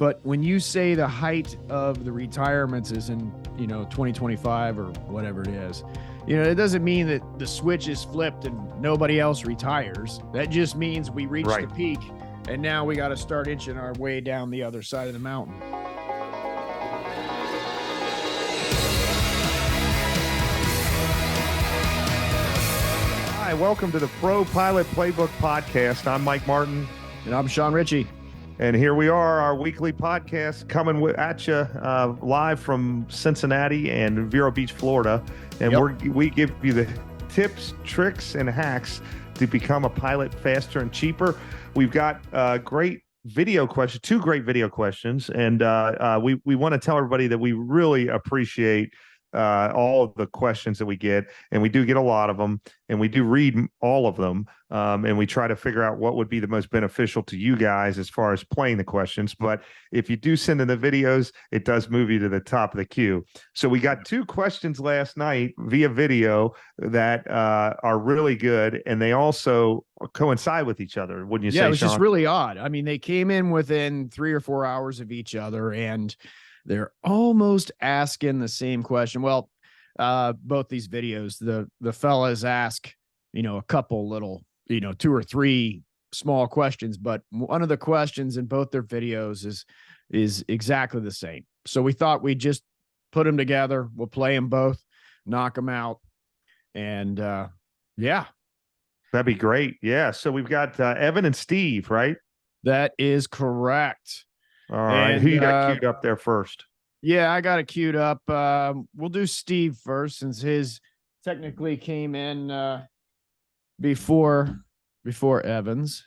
But when you say the height of the retirements is in, 2025 or whatever it is, it doesn't mean that the switch is flipped and nobody else retires. That just means we reached the peak and now we got to start inching our way down the other side of the mountain. Hi, welcome to the Pro Pilot Playbook Podcast. I'm Mike Martin. And I'm Sean Ritchie. And here we are, our weekly podcast coming at you live from Cincinnati and Vero Beach, Florida. And we give you the tips, tricks, and hacks to become a pilot faster and cheaper. We've got great video questions, 2 great video questions. And we want to tell everybody that we really appreciate all of the questions that we get, and we do get a lot of them, and we do read all of them, and we try to figure out what would be the most beneficial to you guys as far as playing the questions. But if you do send in the videos, it does move you to the top of the queue. So we got 2 questions last night via video that are really good, and they also coincide with each other, wouldn't you say, Sean? Yeah, it was just really odd. I mean, they came in within 3 or 4 hours of each other, and they're almost asking the same question. Well, both these videos, the fellas ask, a couple little, 2 or 3 small questions, but one of the questions in both their videos is exactly the same. So we thought we'd just put them together. We'll play them both, knock them out. And yeah. That'd be great. Yeah. So we've got Evan and Steve, right? That is correct. All right. Who you got queued up there first? Yeah, I got it queued up. We'll do Steve first since his technically came in before Evan's.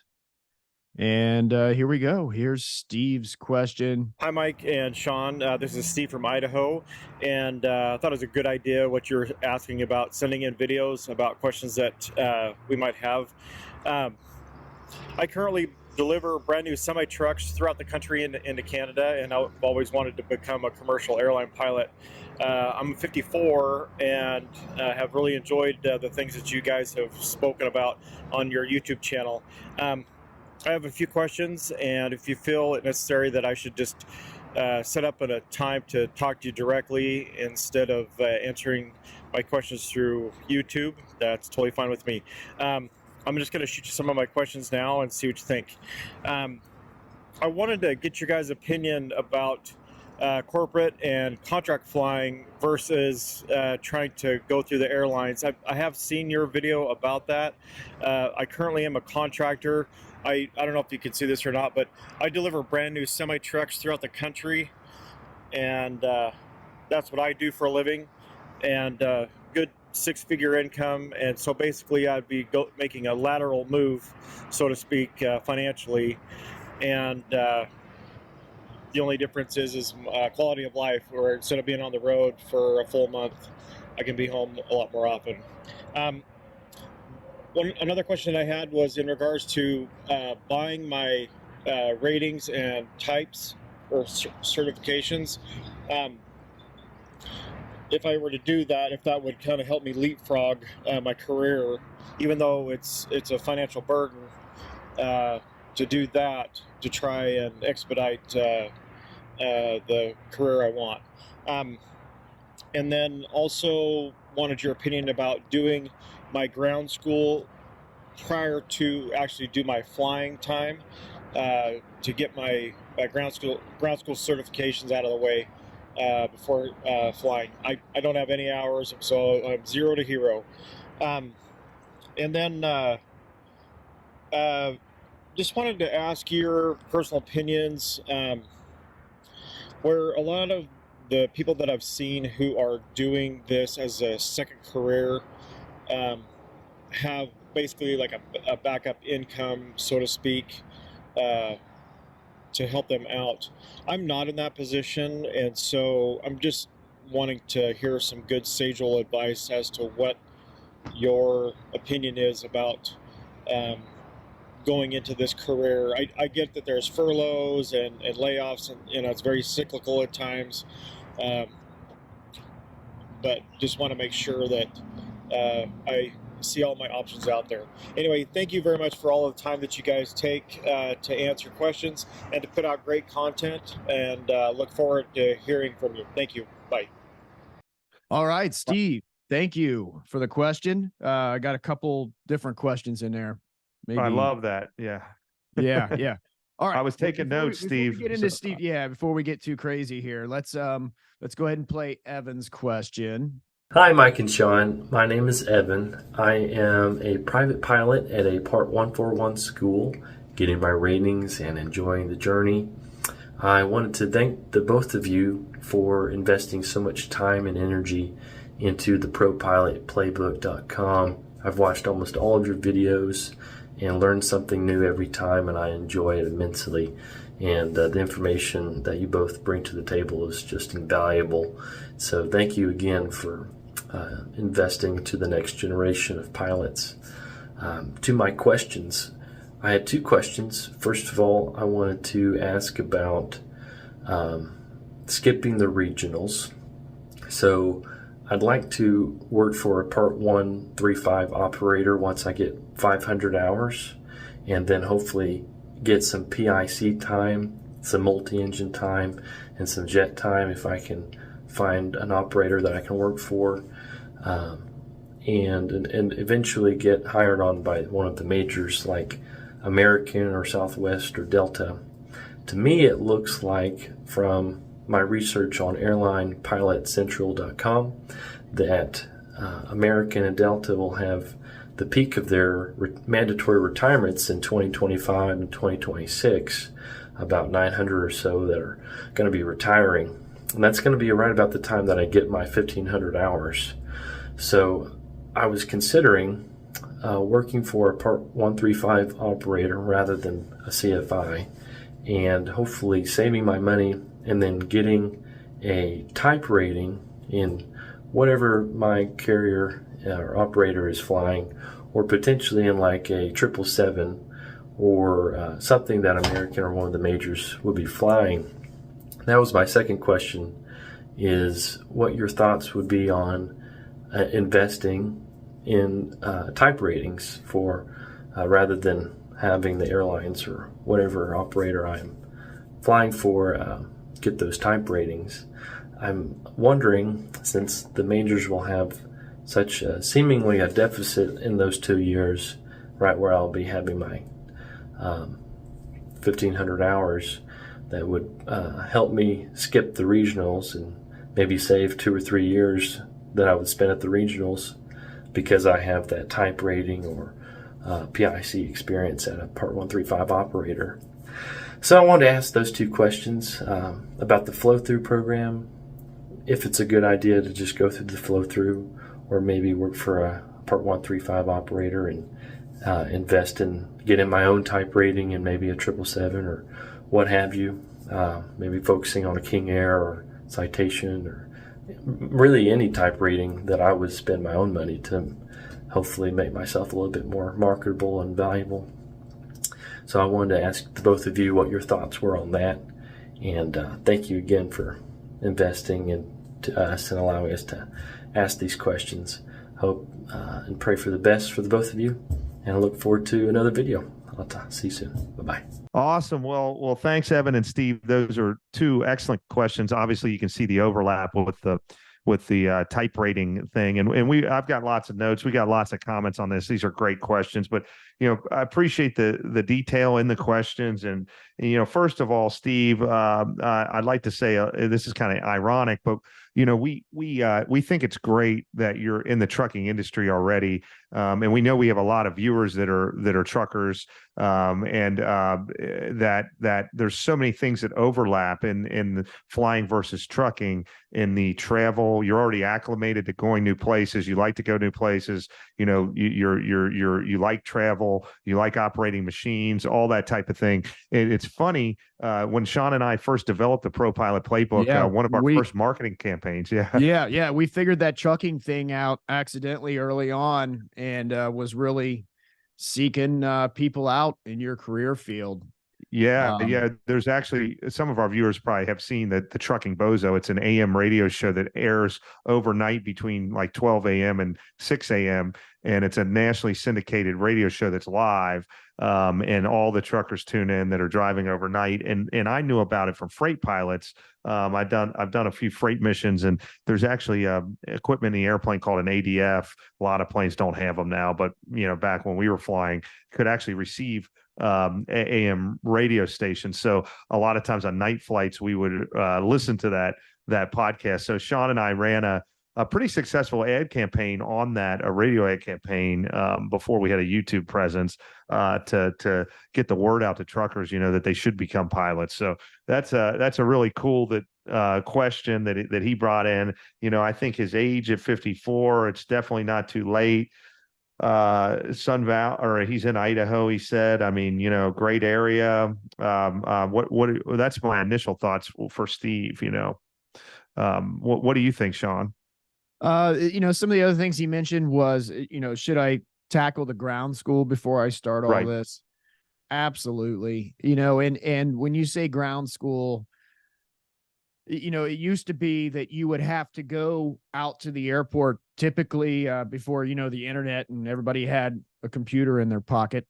And here we go. Here's Steve's question. Hi, Mike and Sean. This is Steve from Idaho. And I thought it was a good idea what you're asking about sending in videos about questions that we might have. I currently deliver brand new semi-trucks throughout the country into Canada, and I've always wanted to become a commercial airline pilot. I'm 54 and have really enjoyed the things that you guys have spoken about on your YouTube channel. I have a few questions, and if you feel it necessary that I should just set up a time to talk to you directly instead of answering my questions through YouTube, that's totally fine with me. I'm just going to shoot you some of my questions now and see what you think. I wanted to get your guys' opinion about corporate and contract flying versus trying to go through the airlines. I have seen your video about that. I currently am a contractor. I don't know if you can see this or not, but I deliver brand new semi-trucks throughout the country, and that's what I do for a living, and good 6-figure income. And so basically I'd be making a lateral move, so to speak, financially, and the only difference is quality of life, where instead of being on the road for a full month, I can be home a lot more often. Another question I had was in regards to buying my ratings and types or certifications. If I were to do that, if that would kind of help me leapfrog my career, even though it's a financial burden to do that, to try and expedite the career I want. And then also wanted your opinion about doing my ground school prior to actually do my flying time, to get my ground school certifications out of the way before flying. I don't have any hours, so I'm 0 to hero. And then just wanted to ask your personal opinions, where a lot of the people that I've seen who are doing this as a second career have basically like a backup income, so to speak, to help them out. I'm not in that position, and so I'm just wanting to hear some good sage-old advice as to what your opinion is about going into this career. I get that there's furloughs and layoffs, and it's very cyclical at times, but just want to make sure that I see all my options out there. Anyway, thank you very much for all of the time that you guys take to answer questions and to put out great content, and look forward to hearing from you. Thank you. Bye. All right, Steve, thank you for the question. I got a couple different questions in there. Maybe. I love that. Yeah. Yeah. All right. I was taking notes, Steve. Before we get into Steve, before we get too crazy here, let's go ahead and play Evan's question. Hi, Mike and Sean. My name is Evan. I am a private pilot at a Part 141 school, getting my ratings and enjoying the journey. I wanted to thank the both of you for investing so much time and energy into the ProPilotPlaybook.com. I've watched almost all of your videos and learned something new every time, and I enjoy it immensely. And the information that you both bring to the table is just invaluable. So thank you again for investing to the next generation of pilots. To my questions, I had two questions. First of all, I wanted to ask about skipping the regionals. So I'd like to work for a Part 135 operator once I get 500 hours, and then hopefully get some PIC time, some multi-engine time, and some jet time if I can find an operator that I can work for, and eventually get hired on by one of the majors like American or Southwest or Delta. To me, it looks like from my research on airlinepilotcentral.com that American and Delta will have the peak of their mandatory retirements in 2025 and 2026, about 900 or so that are going to be retiring. And that's going to be right about the time that I get my 1,500 hours. So I was considering working for a Part 135 operator rather than a CFI, and hopefully saving my money and then getting a type rating in whatever my carrier or operator is flying, or potentially in like a 777 or something that American or one of the majors would be flying. That was my second question, is what your thoughts would be on investing in type ratings for rather than having the airlines or whatever operator I'm flying for get those type ratings. I'm wondering, since the majors will have such seemingly a deficit in those 2 years, right where I'll be having my 1,500 hours, that would help me skip the regionals and maybe save 2 or 3 years that I would spend at the regionals because I have that type rating or PIC experience at a Part 135 operator. So I wanted to ask those two questions about the flow-through program, if it's a good idea to just go through the flow-through or maybe work for a Part 135 operator and invest in getting my own type rating and maybe a 777 or what have you, maybe focusing on a King Air or Citation or really any type rating that I would spend my own money to hopefully make myself a little bit more marketable and valuable. So I wanted to ask both of you what your thoughts were on that, and thank you again for investing into us and allowing us to ask these questions. Hope and pray for the best for the both of you, and I look forward to another video. I'll see you soon. Bye-bye. Awesome. Well, thanks, Evan and Steve. Those are two excellent questions. Obviously, you can see the overlap with the type rating thing, and I've got lots of notes. We got lots of comments on this. These are great questions, but I appreciate the detail in the questions. And first of all, Steve, I'd like to say this is kind of ironic, but we think it's great that you're in the trucking industry already, and we know we have a lot of viewers that are truckers, and that there's so many things that overlap in flying versus trucking. In the travel, you're already acclimated to going new places. You like to go new places. You like travel. You like operating machines, all that type of thing. It's funny when Sean and I first developed the ProPilot Playbook, one of our first marketing campaigns. Yeah. We figured that trucking thing out accidentally early on, and was really seeking people out in your career field. Yeah, Um, yeah. There's actually some of our viewers probably have seen that the Trucking Bozo. It's an AM radio show that airs overnight between like 12 a.m. and 6 a.m. And it's a nationally syndicated radio show that's live. And all the truckers tune in that are driving overnight. And I knew about it from freight pilots. I've done a few freight missions, and there's actually equipment in the airplane called an ADF. A lot of planes don't have them now, but back when we were flying, could actually receive AM radio station. So a lot of times on night flights, we would listen to that podcast. So Sean and I ran a pretty successful ad campaign on that, a radio ad campaign before we had a YouTube presence to get the word out to truckers, that they should become pilots. So that's a really cool question that he brought in. I think his age at 54, it's definitely not too late. Sun Valley, or he's in Idaho, he said. I mean, great area. What that's my initial thoughts for Steve. What do you think, Sean? Some of the other things he mentioned was, should I tackle the ground school before I start all Right. this? Absolutely. And when you say ground school, it used to be that you would have to go out to the airport typically before, the internet and everybody had a computer in their pocket.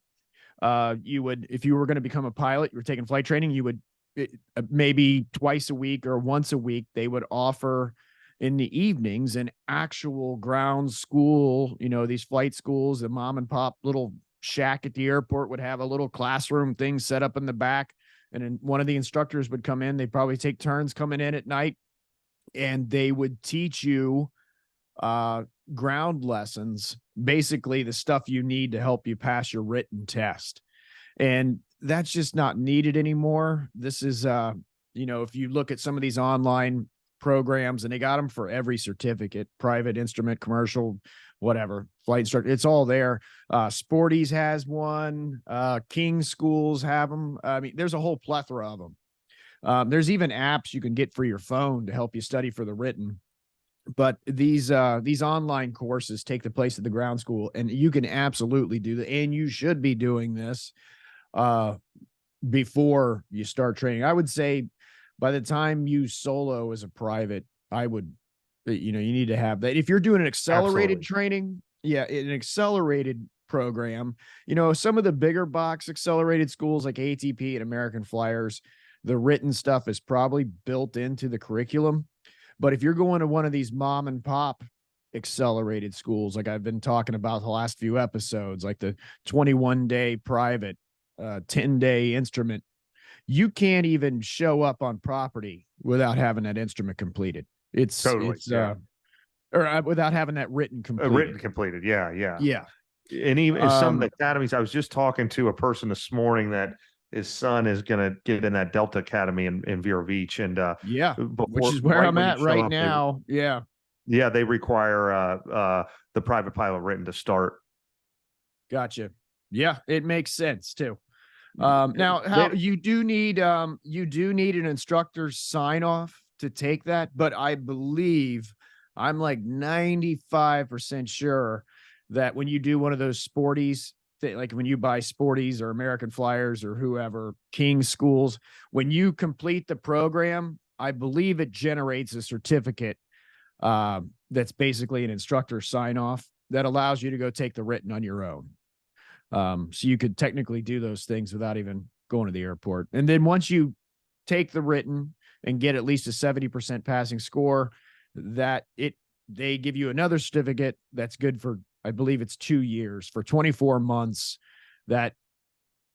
You would, if you were going to become a pilot, you were taking flight training, you would maybe twice a week or once a week, they would offer in the evenings an actual ground school. These flight schools, the mom and pop little shack at the airport would have a little classroom thing set up in the back. And then one of the instructors would come in. They'd probably take turns coming in at night, and they would teach you ground lessons, basically the stuff you need to help you pass your written test. And that's just not needed anymore. This is, if you look at some of these online programs, and they got them for every certificate, private, instrument, commercial, whatever, flight instructor, it's all there. Sporties has one. King schools have them. I mean, there's a whole plethora of them. There's even apps you can get for your phone to help you study for the written. But these online courses take the place of the ground school, and you can absolutely do that. And you should be doing this before you start training. I would say by the time you solo as a private, I would, you need to have that. If you're doing an accelerated training, an accelerated program, some of the bigger box accelerated schools like ATP and American Flyers, the written stuff is probably built into the curriculum. But if you're going to one of these mom and pop accelerated schools, like I've been talking about the last few episodes, like the 21-day private, 10-day instrument, you can't even show up on property without having that instrument completed. It's totally, or without having that written completed. Yeah. And even some of the academies, I was just talking to a person this morning that his son is going to get in that Delta Academy in Vero Beach, and which is where I'm at right now. They require the private pilot written to start. Gotcha. Yeah, it makes sense too. Now, you do need an instructor's sign off to take that, but I believe I'm like 95% sure that when you do one of those sporties, like when you buy Sporties or American Flyers or whoever, King schools, when you complete the program, I believe it generates a certificate that's basically an instructor sign off that allows you to go take the written on your own. So you could technically do those things without even going to the airport. And then once you take the written and get at least a 70% passing score, they give you another certificate that's good for, I believe it's 2 years, for 24 months, that,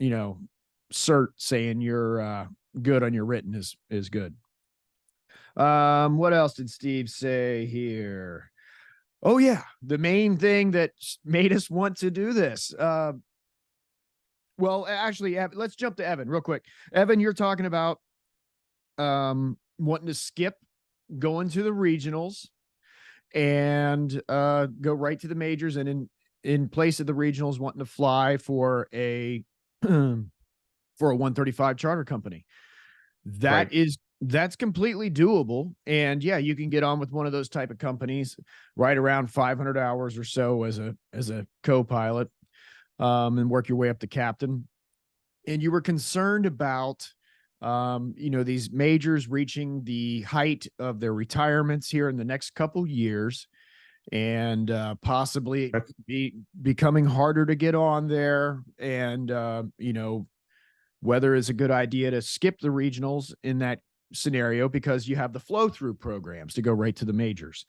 cert saying you're good on your written is good. What else did Steve say here? Oh yeah, the main thing that made us want to do this. Well, actually, let's jump to Evan real quick. Evan, you're talking about wanting to skip going to the regionals and go right to the majors, and in place of the regionals, wanting to fly for a 135 charter company. That's completely doable. And you can get on with one of those type of companies right around 500 hours or so as a co-pilot, and work your way up to captain. and you were concerned about, these majors reaching the height of their retirements here in the next couple years, and possibly becoming harder to get on there, and whether it's a good idea to skip the regionals in that scenario because you have the flow through programs to go right to the majors.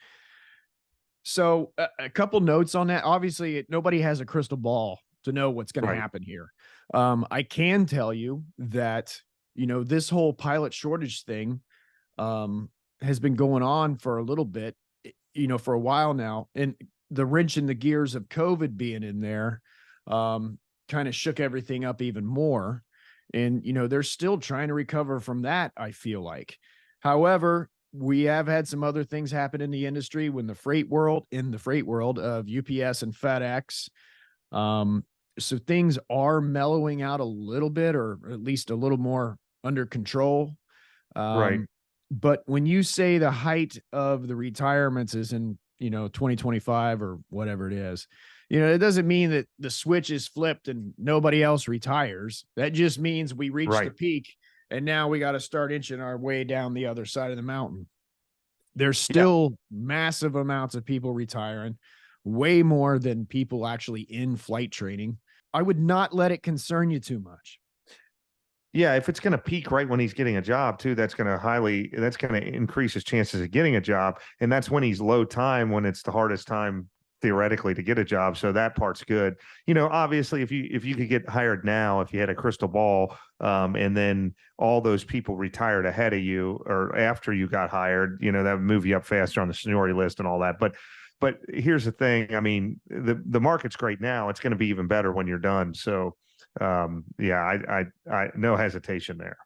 So a couple notes on that. Obviously, nobody has a crystal ball to know what's going to happen here. I can tell you that, this whole pilot shortage thing has been going on for a little bit, for a while now. And the wrench in the gears of COVID being in there kind of shook everything up even more. And, they're still trying to recover from that, I feel like. However, we have had some other things happen in the industry in the freight world of UPS and FedEx. So things are mellowing out a little bit, or at least a little more under control. But when you say the height of the retirements is in, 2025 or whatever it is, it doesn't mean that the switch is flipped and nobody else retires. That just means we reached the peak, and now we got to start inching our way down the other side of the mountain. There's still massive amounts of people retiring, way more than people actually in flight training. I would not let it concern you too much. Yeah, if it's going to peak right when he's getting a job too, that's going to increase his chances of getting a job. And that's when he's low time, when it's the hardest time theoretically to get a job. So that part's good. Obviously if you could get hired now, if you had a crystal ball, and then all those people retired ahead of you or after you got hired, that would move you up faster on the seniority list and all that. But here's the thing. I mean, the market's great now. It's going to be even better when you're done. So I no hesitation there.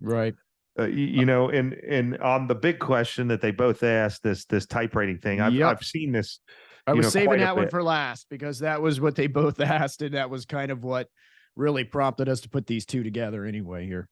Right. And on the big question that they both asked, this type rating thing, I've seen this. I was saving that one for last because that was what they both asked, and that was kind of what really prompted us to put these two together anyway here.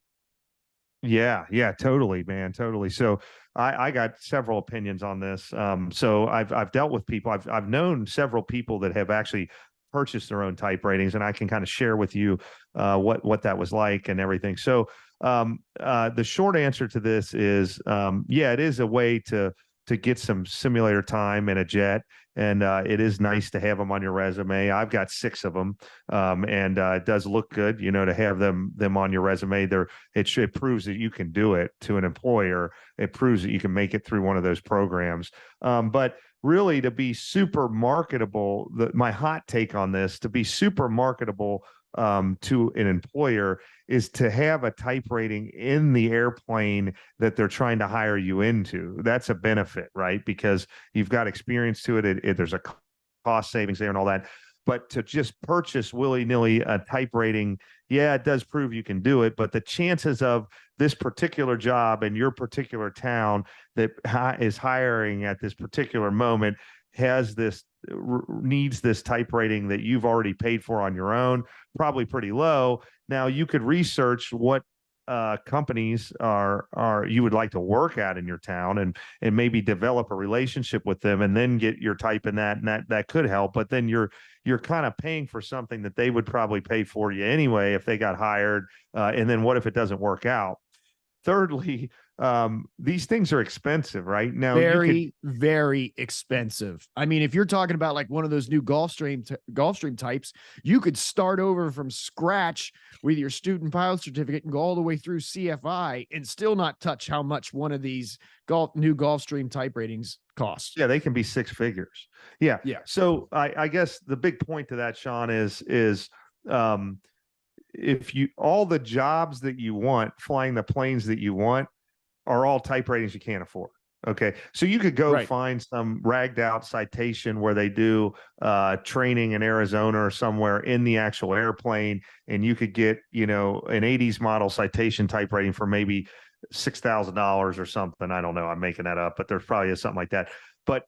Yeah, totally, man, totally. So I got several opinions on this. So I've dealt with people. I've known several people that have actually purchased their own type ratings, and I can kind of share with you what that was like and everything. So the short answer to this is, it is a way to get some simulator time in a jet. And it is nice to have them on your resume. I've got 6 of them, and it does look good, to have them on your resume. It proves that you can do it to an employer. It proves that you can make it through one of those programs. But really, to be super marketable, my hot take on this, to be super marketable to an employer is to have a type rating in the airplane that they're trying to hire you into. That's a benefit, right? Because you've got experience to it. There's a cost savings there and all that. But to just purchase willy-nilly a type rating, it does prove you can do it. But the chances of this particular job in your particular town that is hiring at this particular moment needs this type rating that you've already paid for on your own, probably pretty low. Now you could research what companies are you would like to work at in your town, and maybe develop a relationship with them, and then get your type in that, and that could help. But then you're kind of paying for something that they would probably pay for you anyway if they got hired. And then what if it doesn't work out? Thirdly, these things are expensive, right? Now, very expensive. I mean, if you're talking about like one of those new Gulfstream types, you could start over from scratch with your student pilot certificate and go all the way through CFI and still not touch how much one of these new Gulfstream type ratings costs. Yeah, they can be 6 figures. Yeah. So I guess the big point to that, Sean, is if all the jobs that you want, flying the planes that you want, are all type ratings you can't afford. Okay. So you could go find some ragged out citation where they do training in Arizona or somewhere in the actual airplane, and you could get, an 80s model citation type rating for maybe $6,000 or something. I don't know. I'm making that up, but there's probably something like that. But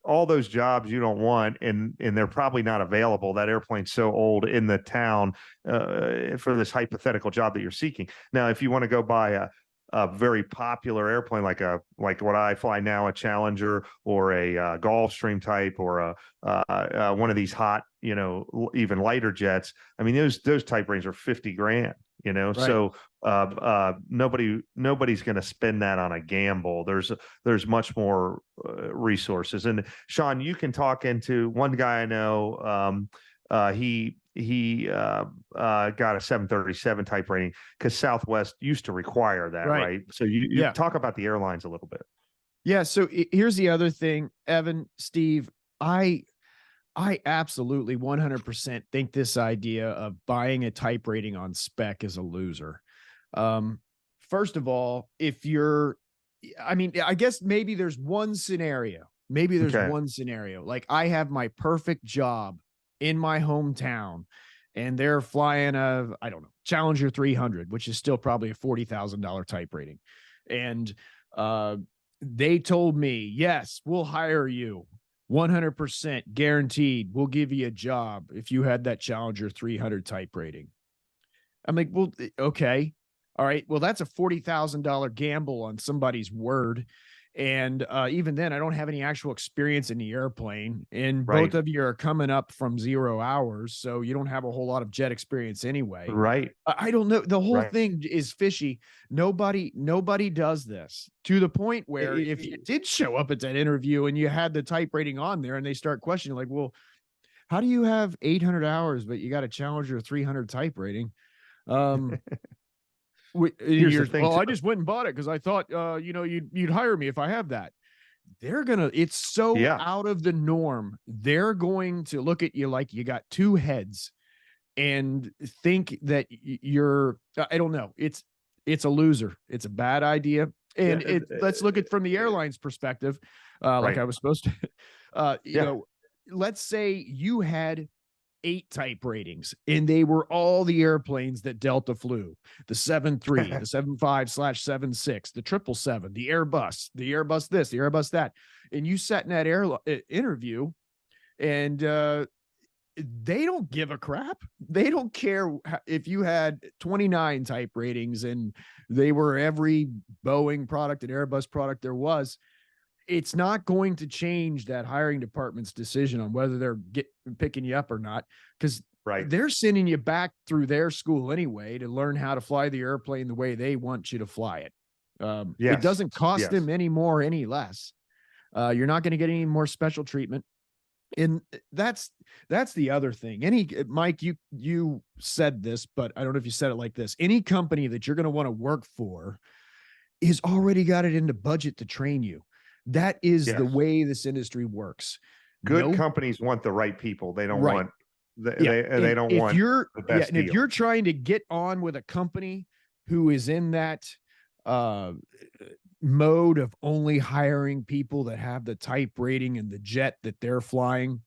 all those jobs you don't want, and they're probably not available. That airplane's so old in the town for this hypothetical job that you're seeking. Now, if you want to go buy very popular airplane like what I fly now, a Challenger or a Gulfstream type or a one of these hot, even lighter jets. I mean, those type ratings are 50 grand. Right. So nobody's going to spend that on a gamble. There's much more resources. And Sean, you can talk into one guy I know. He got a 737 type rating because Southwest used to require that, right? So you talk about the airlines a little bit. Yeah. So here's the other thing, Evan, Steve, I absolutely 100% think this idea of buying a type rating on spec is a loser. First of all, I guess maybe there's one scenario. Like I have my perfect job in my hometown and they're flying I don't know, Challenger 300, which is still probably a $40,000 type rating. And they told me, yes, we'll hire you 100% guaranteed. We'll give you a job if you had that Challenger 300 type rating. I'm like, well, okay. All right. Well, that's a $40,000 gamble on somebody's word. And even then, I don't have any actual experience in the airplane. And both of you are coming up from 0 hours. So you don't have a whole lot of jet experience anyway. Right. I don't know. The whole thing is fishy. Nobody does this to the point where if you did show up at that interview and you had the type rating on there and they start questioning, like, well, how do you have 800 hours, but you got a Challenger 300 type rating? Here's the thing, I just went and bought it because I thought, you'd hire me if I have that. It's so out of the norm. They're going to look at you like you got two heads and think that you're, I don't know. It's a loser. It's a bad idea. And let's look at from the airline's perspective, like I was supposed to, let's say you had 8 type ratings and they were all the airplanes that Delta flew, the 73, the 75/76, the 777, the Airbus this, the Airbus that. And you sat in that interview and they don't give a crap. They don't care if you had 29 type ratings and they were every Boeing product and Airbus product there was. It's not going to change that hiring department's decision on whether they're picking you up or not, because they're sending you back through their school anyway to learn how to fly the airplane the way they want you to fly it. It doesn't cost them any more, any less. You're not going to get any more special treatment. And that's the other thing. Mike, you said this, but I don't know if you said it like this. Any company that you're going to want to work for is already got it into budget to train you. That is the way this industry works. Good companies want the right people. They don't want they don't want the best and if you're trying to get on with a company who is in that mode of only hiring people that have the type rating and the jet that they're flying,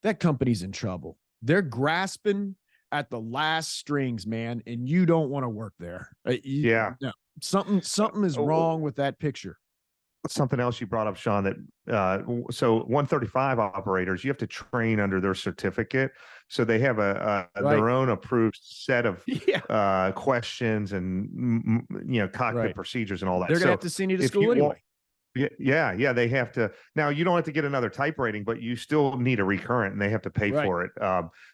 that company's in trouble. They're grasping at the last strings, man, and you don't want to work there. No, something is wrong with that picture. Something else you brought up, Sean, that so 135 operators, you have to train under their certificate. So they have their own approved set of questions and cockpit procedures and all that. They're gonna have to send you to school anyway. They have to. Now you don't have to get another type rating, but you still need a recurrent, and they have to pay for it.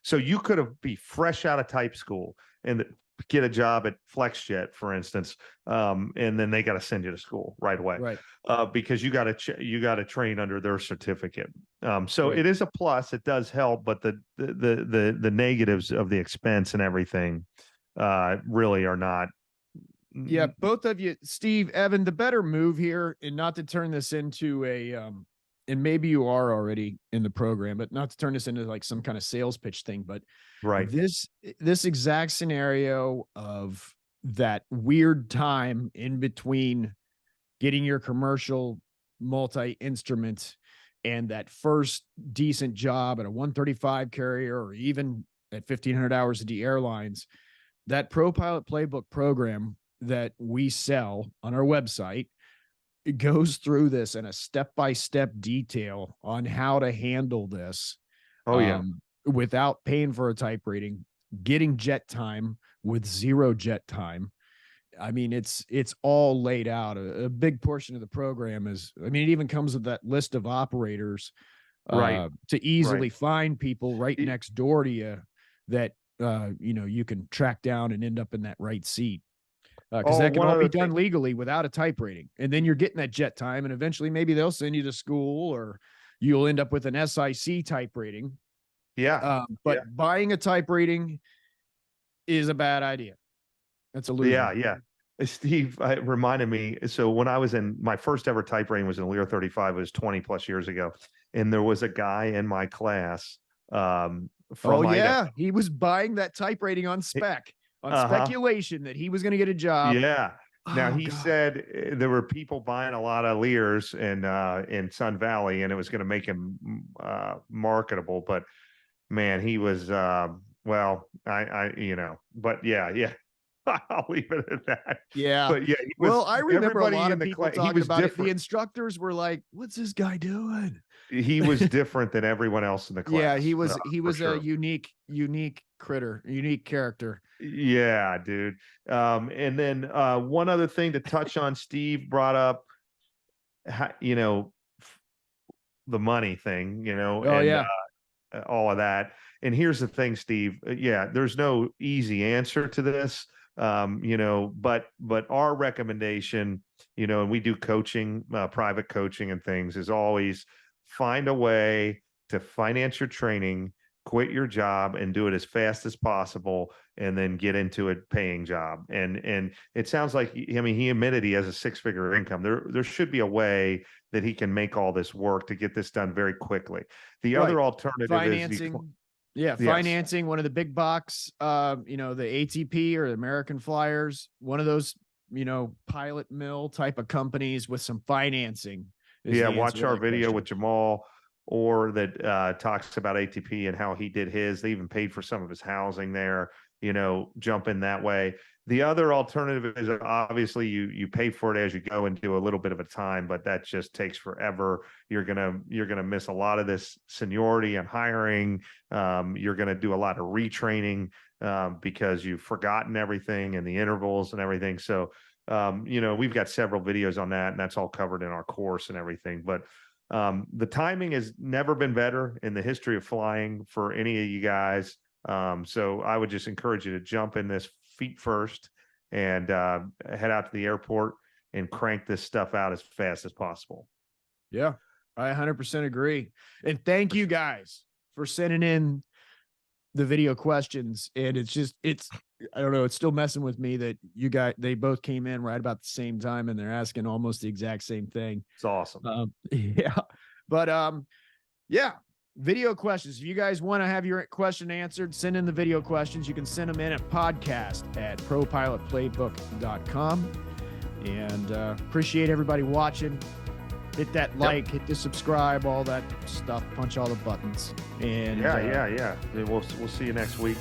So you could be fresh out of type school and get a job at FlexJet, for instance, and then they got to send you to school right away, because you got to train under their certificate. So it is a plus; it does help, but the negatives of the expense and everything really are not. Yeah, both of you, Steve, Evan, the better move here, and not to turn this into and maybe you are already in the program, but not to turn this into like some kind of sales pitch thing, but this exact scenario of that weird time in between getting your commercial multi-instrument and that first decent job at a 135 carrier or even at 1,500 hours at the airlines, that Pro Pilot Playbook program that we sell on our website, it goes through this in a step-by-step detail on how to handle this without paying for a type rating, getting jet time with 0 jet time. I mean, it's all laid out. A big portion of the program is, I mean, it even comes with that list of operators to easily find people right next door to you that, you can track down and end up in that right seat. Because that can all be done legally without a type rating. And then you're getting that jet time, and eventually maybe they'll send you to school, or you'll end up with an SIC type rating. Yeah. But buying a type rating is a bad idea. That's a loser. Yeah. Steve, it reminded me. So when I was in my first ever type rating was in Lear 35, it was 20 plus years ago. And there was a guy in my class from Idaho. He was buying that type rating on spec. On speculation that he was going to get a job. Yeah. Now he said there were people buying a lot of Lears in Sun Valley, and it was going to make him marketable. But man, he was but yeah. I'll leave it at that. Yeah. But yeah, I remember a lot of people talking about it. The instructors were like, "What's this guy doing?" He was different than everyone else in the class. Yeah, he was a unique critter, unique character. Yeah, dude. And then one other thing to touch on, Steve brought up, the money thing, all of that. And here's the thing, Steve. There's no easy answer to this. But our recommendation, and we do coaching, private coaching and things, is always find a way to finance your training, quit your job, and do it as fast as possible, and then get into a paying job. And it sounds like, he admitted he has a 6-figure income. There should be a way that he can make all this work to get this done very quickly. The other alternative financing. Financing, one of the big box, the ATP or the American Flyers, one of those, pilot mill type of companies with some financing. Watch our video with Jamal, or that talks about ATP and how he did his. They even paid for some of his housing there, jump in that way. The other alternative is obviously you pay for it as you go and do a little bit of a time, but that just takes forever. You're gonna miss a lot of this seniority and hiring. You're gonna do a lot of retraining because you've forgotten everything and the intervals and everything. So we've got several videos on that, and that's all covered in our course and everything. But the timing has never been better in the history of flying for any of you guys. So I would just encourage you to jump in this feet first and head out to the airport and crank this stuff out as fast as possible. Yeah, I 100% agree. And thank you guys for sending in the video questions. And I don't know, it's still messing with me that they both came in right about the same time, and they're asking almost the exact same thing. It's awesome. Video questions. If you guys want to have your question answered, send in the video questions. You can send them in at podcast@propilotplaybook.com. And appreciate everybody watching. Hit that like, hit the subscribe, all that stuff. Punch all the buttons. And We'll see you next week.